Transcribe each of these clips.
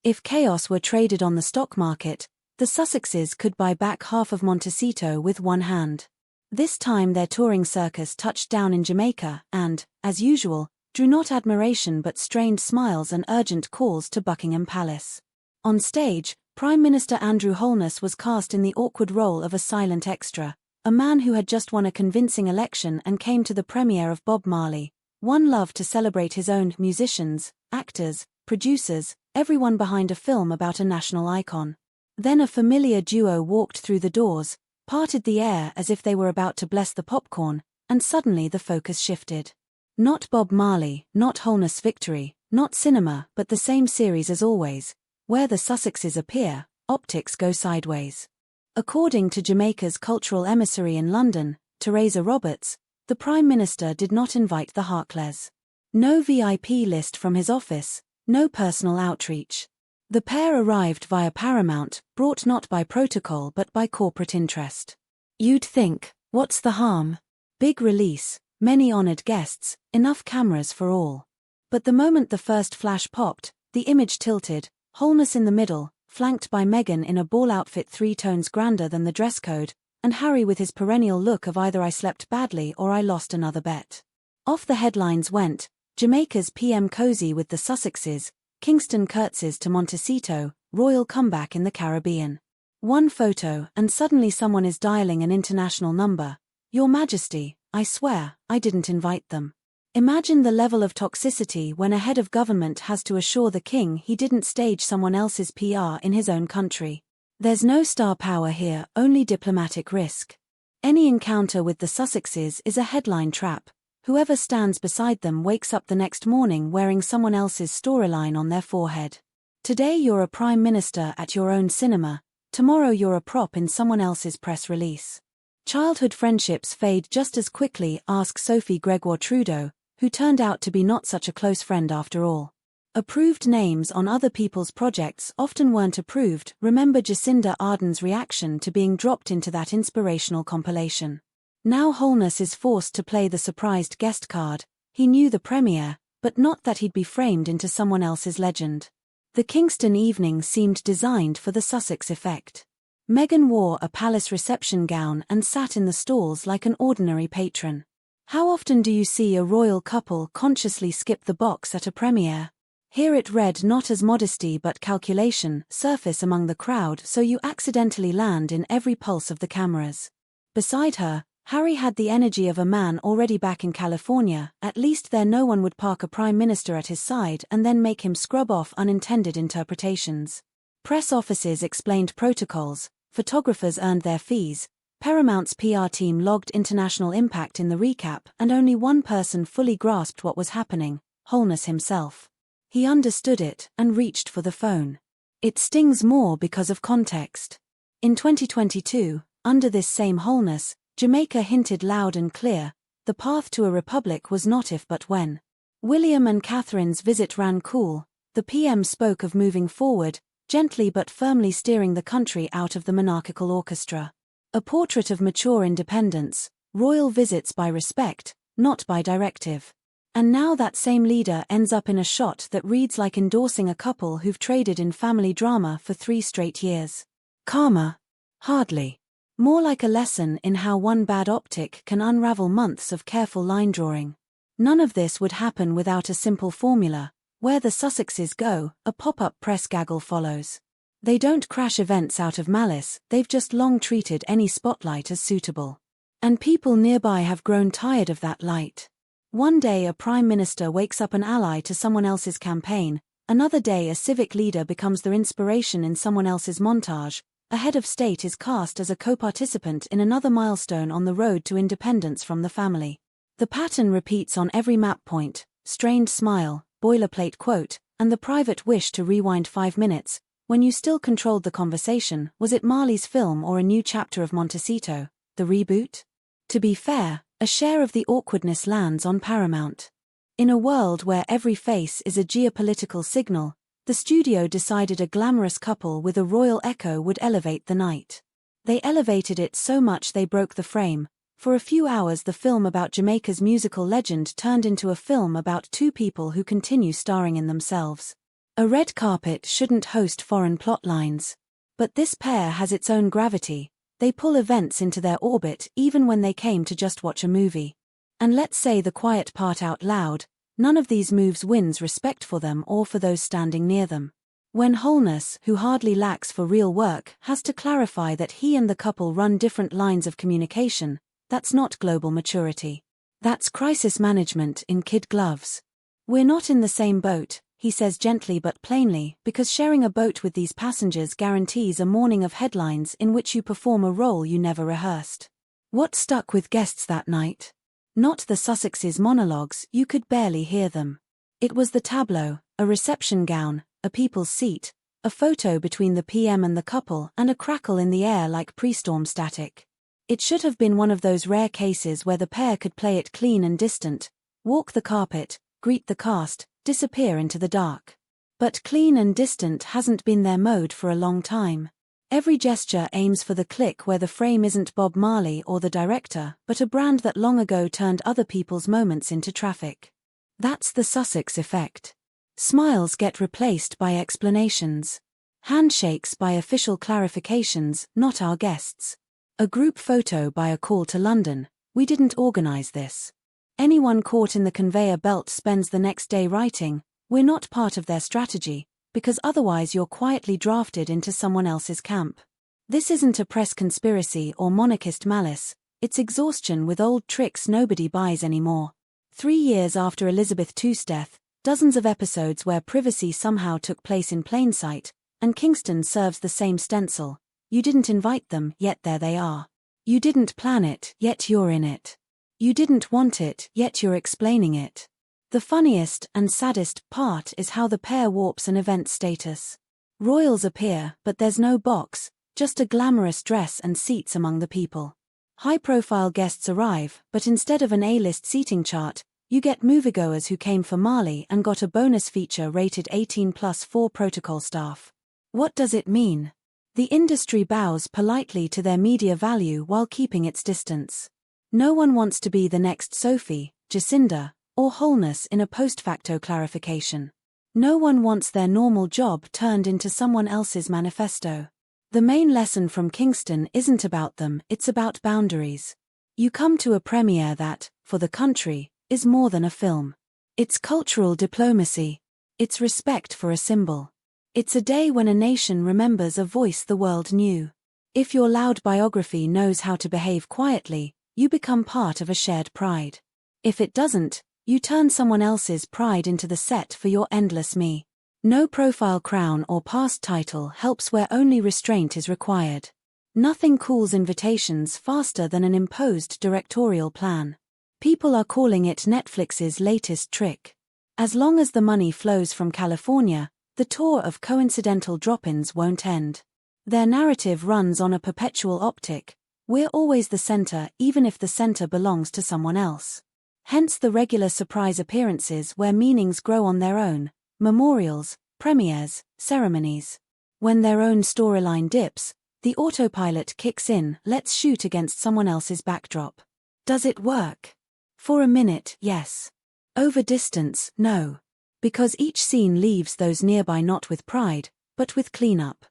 If chaos were traded on the stock market, the Sussexes could buy back half of Montecito with one hand. This time their touring circus touched down in Jamaica and, as usual, drew not admiration but strained smiles and urgent calls to Buckingham Palace. On stage, Prime Minister Andrew Holness was cast in the awkward role of a silent extra, a man who had just won a convincing election and came to the premiere of Bob Marley, One Love to celebrate his own musicians, actors, producers, everyone behind a film about a national icon. Then a familiar duo walked through the doors, parted the air as if they were about to bless the popcorn, and suddenly the focus shifted. Not Bob Marley, not Holness' victory, not cinema, but the same series as always. Where the Sussexes appear, optics go sideways. According to Jamaica's cultural emissary in London, Teresa Roberts, the Prime Minister did not invite the Harkles. No VIP list from his office, no personal outreach. The pair arrived via Paramount, brought not by protocol but by corporate interest. You'd think, what's the harm? Big release, many honored guests, enough cameras for all. But the moment the first flash popped, the image tilted, Holness in the middle, flanked by Meghan in a ball outfit 3 tones grander than the dress code, and Harry with his perennial look of either I slept badly or I lost another bet. Off the headlines went, Jamaica's PM cozy with the Sussexes, Kingston curtsies to Montecito, royal comeback in the Caribbean. One photo and suddenly someone is dialing an international number. Your Majesty, I swear, I didn't invite them. Imagine the level of toxicity when a head of government has to assure the king he didn't stage someone else's PR in his own country. There's no star power here, only diplomatic risk. Any encounter with the Sussexes is a headline trap. Whoever stands beside them wakes up the next morning wearing someone else's storyline on their forehead. Today you're a prime minister at your own cinema, tomorrow you're a prop in someone else's press release. Childhood friendships fade just as quickly, ask Sophie Gregoire Trudeau, who turned out to be not such a close friend after all. Approved names on other people's projects often weren't approved. Remember Jacinda Ardern's reaction to being dropped into that inspirational compilation. Now Holness is forced to play the surprised guest card. He knew the premiere, but not that he'd be framed into someone else's legend. The Kingston evening seemed designed for the Sussex effect. Meghan wore a palace reception gown and sat in the stalls like an ordinary patron. How often do you see a royal couple consciously skip the box at a premiere? Here it read not as modesty but calculation surface among the crowd so you accidentally land in every pulse of the cameras. Beside her, Harry had the energy of a man already back in California. At least there no one would park a prime minister at his side and then make him scrub off unintended interpretations. Press offices explained protocols, photographers earned their fees, Paramount's PR team logged international impact in the recap, and only one person fully grasped what was happening, Holness himself. He understood it and reached for the phone. It stings more because of context. In 2022, under this same Holness, Jamaica hinted loud and clear, the path to a republic was not if but when. William and Catherine's visit ran cool, the PM spoke of moving forward, gently but firmly steering the country out of the monarchical orchestra. A portrait of mature independence, royal visits by respect, not by directive. And now that same leader ends up in a shot that reads like endorsing a couple who've traded in family drama for 3 straight years. Karma? Hardly. More like a lesson in how one bad optic can unravel months of careful line drawing. None of this would happen without a simple formula. Where the Sussexes go, a pop-up press gaggle follows. They don't crash events out of malice, they've just long treated any spotlight as suitable. And people nearby have grown tired of that light. One day a prime minister wakes up an ally to someone else's campaign, another day a civic leader becomes their inspiration in someone else's montage, a head of state is cast as a co-participant in another milestone on the road to independence from the family. The pattern repeats on every map point, strained smile, boilerplate quote, and the private wish to rewind 5 minutes, when you still controlled the conversation. Was it Marley's film or a new chapter of Montecito, the reboot? To be fair, a share of the awkwardness lands on Paramount. In a world where every face is a geopolitical signal, the studio decided a glamorous couple with a royal echo would elevate the night. They elevated it so much they broke the frame. For a few hours the film about Jamaica's musical legend turned into a film about 2 people who continue starring in themselves. A red carpet shouldn't host foreign plot lines. But this pair has its own gravity. They pull events into their orbit even when they came to just watch a movie. And let's say the quiet part out loud, none of these moves wins respect for them or for those standing near them. When Holness, who hardly lacks for real work, has to clarify that he and the couple run different lines of communication, that's not global maturity. That's crisis management in kid gloves. We're not in the same boat, he says gently but plainly, because sharing a boat with these passengers guarantees a morning of headlines in which you perform a role you never rehearsed. What stuck with guests that night? Not the Sussexes' monologues, you could barely hear them. It was the tableau, a reception gown, a people's seat, a photo between the PM and the couple, and a crackle in the air like pre-storm static. It should have been one of those rare cases where the pair could play it clean and distant, walk the carpet, greet the cast, disappear into the dark. But clean and distant hasn't been their mode for a long time. Every gesture aims for the click where the frame isn't Bob Marley or the director, but a brand that long ago turned other people's moments into traffic. That's the Sussex effect. Smiles get replaced by explanations. Handshakes by official clarifications, not our guests. A group photo by a call to London, we didn't organize this. Anyone caught in the conveyor belt spends the next day writing, we're not part of their strategy, because otherwise you're quietly drafted into someone else's camp. This isn't a press conspiracy or monarchist malice, it's exhaustion with old tricks nobody buys anymore. 3 years after Elizabeth II's death, dozens of episodes where privacy somehow took place in plain sight, and Kingston serves the same stencil. You didn't invite them, yet there they are. You didn't plan it, yet you're in it. You didn't want it, yet you're explaining it. The funniest and saddest part is how the pair warps an event's status. Royals appear, but there's no box, just a glamorous dress and seats among the people. High-profile guests arrive, but instead of an A-list seating chart, you get moviegoers who came for Marley and got a bonus feature rated 18+ for protocol staff. What does it mean? The industry bows politely to their media value while keeping its distance. No one wants to be the next Sophie, Jacinda, or Holness in a post-facto clarification. No one wants their normal job turned into someone else's manifesto. The main lesson from Kingston isn't about them, it's about boundaries. You come to a premiere that, for the country, is more than a film. It's cultural diplomacy. It's respect for a symbol. It's a day when a nation remembers a voice the world knew. If your loud biography knows how to behave quietly, you become part of a shared pride. If it doesn't, you turn someone else's pride into the set for your endless me. No profile crown or past title helps where only restraint is required. Nothing cools invitations faster than an imposed directorial plan. People are calling it Netflix's latest trick. As long as the money flows from California, the tour of coincidental drop-ins won't end. Their narrative runs on a perpetual optic. We're always the center even if the center belongs to someone else. Hence the regular surprise appearances where meanings grow on their own, memorials, premieres, ceremonies. When their own storyline dips, the autopilot kicks in, let's shoot against someone else's backdrop. Does it work? For a minute, yes. Over distance, no. Because each scene leaves those nearby not with pride, but with cleanup.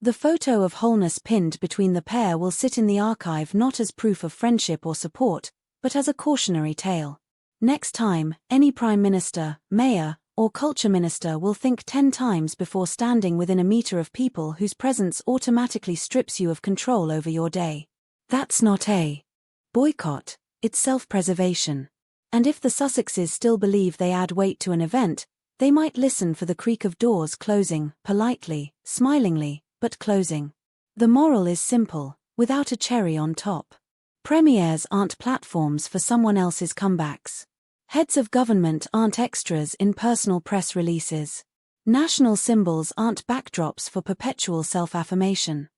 The photo of Holness pinned between the pair will sit in the archive not as proof of friendship or support, but as a cautionary tale. Next time, any prime minister, mayor, or culture minister will think 10 times before standing within a meter of people whose presence automatically strips you of control over your day. That's not a boycott, it's self-preservation. And if the Sussexes still believe they add weight to an event, they might listen for the creak of doors closing, politely, smilingly, but closing. The moral is simple, without a cherry on top. Premieres aren't platforms for someone else's comebacks. Heads of government aren't extras in personal press releases. National symbols aren't backdrops for perpetual self-affirmation.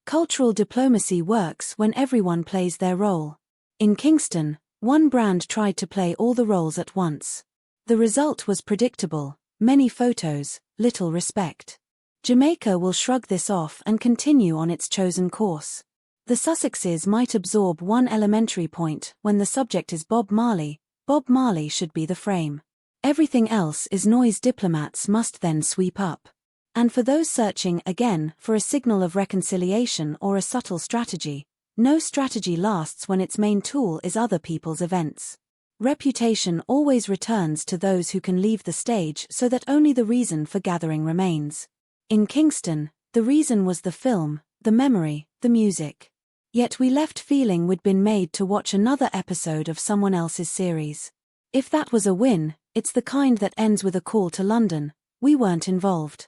Cultural diplomacy works when everyone plays their role. In Kingston, one brand tried to play all the roles at once. The result was predictable: many photos, little respect. Jamaica will shrug this off and continue on its chosen course. The Sussexes might absorb one elementary point: when the subject is Bob Marley should be the frame. Everything else is noise diplomats must then sweep up. And for those searching again for a signal of reconciliation or a subtle strategy, no strategy lasts when its main tool is other people's events. Reputation always returns to those who can leave the stage so that only the reason for gathering remains. In Kingston, the reason was the film, the memory, the music. Yet we left feeling we'd been made to watch another episode of someone else's series. If that was a win, it's the kind that ends with a call to London. We weren't involved.